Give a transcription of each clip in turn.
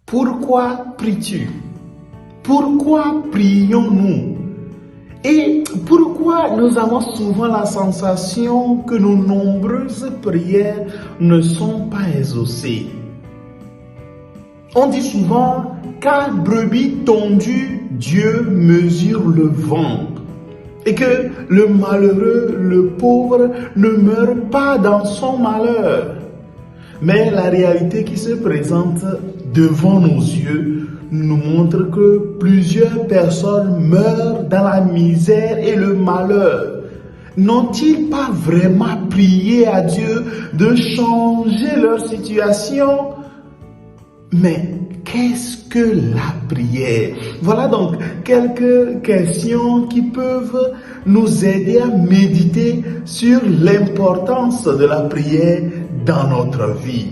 Pourquoi pries-tu? Pourquoi prions-nous? Et pourquoi nous avons souvent la sensation que nos nombreuses prières ne sont pas exaucées? On dit souvent qu'à brebis tondue, Dieu mesure le vent. Et que le malheureux, le pauvre, ne meurt pas dans son malheur. Mais la réalité qui se présente devant nos yeux nous montre que plusieurs personnes meurent dans la misère et le malheur. N'ont-ils pas vraiment prié à Dieu de changer leur situation? Mais qu'est-ce que la prière? Voilà donc quelques questions qui peuvent nous aider à méditer sur l'importance de la prière dans notre vie.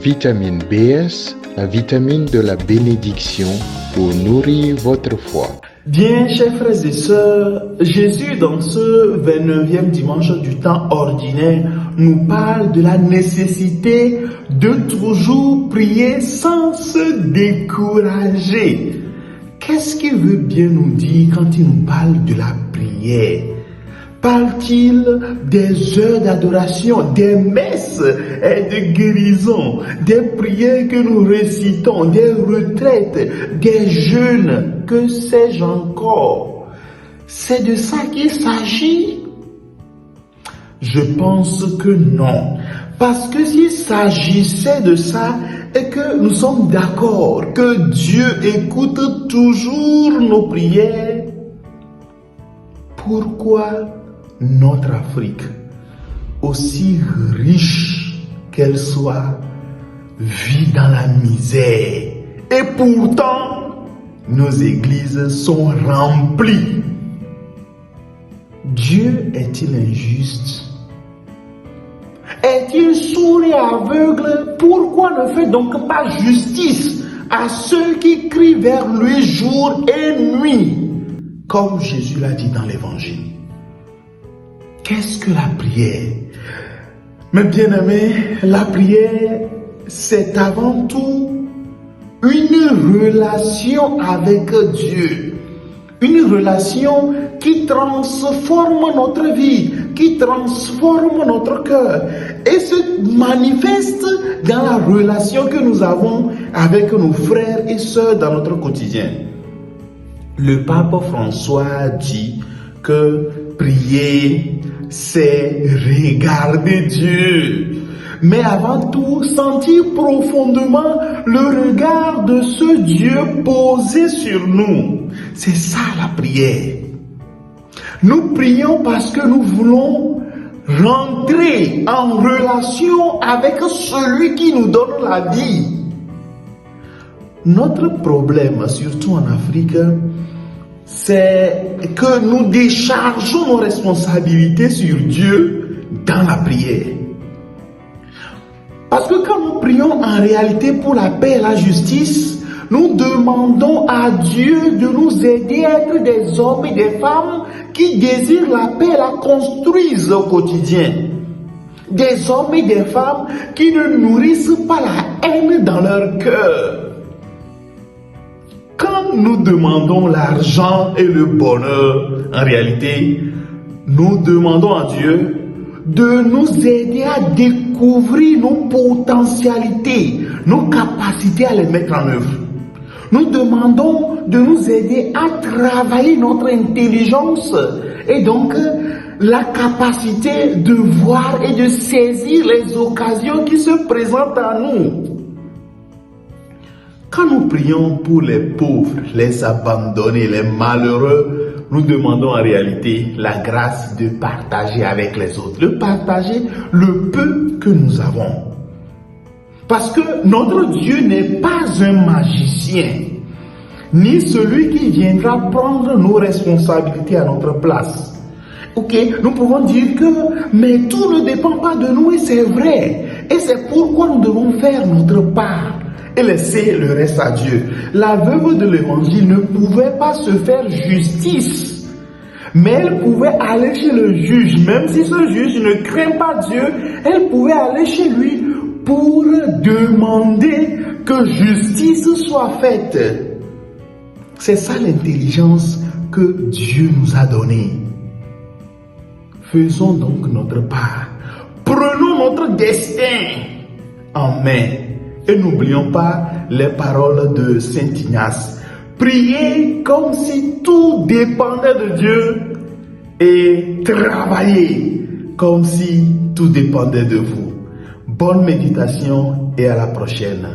Vitamine BS, la vitamine de la bénédiction pour nourrir votre foi. Bien, chers frères et sœurs, Jésus, dans ce 29e dimanche du temps ordinaire, nous parle de la nécessité de toujours prier sans se décourager. Qu'est-ce qu'il veut bien nous dire quand il nous parle de la prière? Parle-t-il des heures d'adoration, des messes et de guérison, des prières que nous récitons, des retraites, des jeûnes, que sais-je encore? C'est de ça qu'il s'agit? Je pense que non. Parce que s'il s'agissait de ça et que nous sommes d'accord que Dieu écoute toujours nos prières, pourquoi notre Afrique, aussi riche qu'elle soit, vit dans la misère? Et pourtant, nos églises sont remplies. Dieu est-il injuste? Est-il sourd et aveugle? Pourquoi ne fait donc pas justice à ceux qui crient vers lui jour et nuit, comme Jésus l'a dit dans l'évangile? Qu'est-ce que la prière? Mes bien-aimés, la prière, c'est avant tout une relation avec Dieu. Une relation qui transforme notre vie, qui transforme notre cœur et se manifeste dans la relation que nous avons avec nos frères et sœurs dans notre quotidien. Le pape François dit que prier, c'est regarder Dieu. Mais avant tout, sentir profondément le regard de ce Dieu posé sur nous. C'est ça la prière. Nous prions parce que nous voulons rentrer en relation avec celui qui nous donne la vie. Notre problème, surtout en Afrique, c'est que nous déchargeons nos responsabilités sur Dieu dans la prière. Parce que quand nous prions en réalité pour la paix et la justice, nous demandons à Dieu de nous aider à être des hommes et des femmes qui désirent la paix et la construisent au quotidien. Des hommes et des femmes qui ne nourrissent pas la haine dans leur cœur. Quand nous demandons l'argent et le bonheur, en réalité, nous demandons à Dieu de nous aider à découvrir nos potentialités, nos capacités à les mettre en œuvre. Nous demandons de nous aider à travailler notre intelligence et donc la capacité de voir et de saisir les occasions qui se présentent à nous. Quand nous prions pour les pauvres, les abandonnés, les malheureux, nous demandons en réalité la grâce de partager avec les autres, de partager le peu que nous avons. Parce que notre Dieu n'est pas un magicien, ni celui qui viendra prendre nos responsabilités à notre place. Ok, nous pouvons dire que, mais tout ne dépend pas de nous et c'est vrai. Et c'est pourquoi nous devons faire notre part et laisser le reste à Dieu. La veuve de l'évangile ne pouvait pas se faire justice. Mais elle pouvait aller chez le juge, même si ce juge ne craint pas Dieu, elle pouvait aller chez lui pour demander que justice soit faite. C'est ça l'intelligence que Dieu nous a donnée. Faisons donc notre part. Prenons notre destin en main. Et n'oublions pas les paroles de Saint Ignace. Priez comme si tout dépendait de Dieu et travaillez comme si tout dépendait de vous. Bonne méditation et à la prochaine.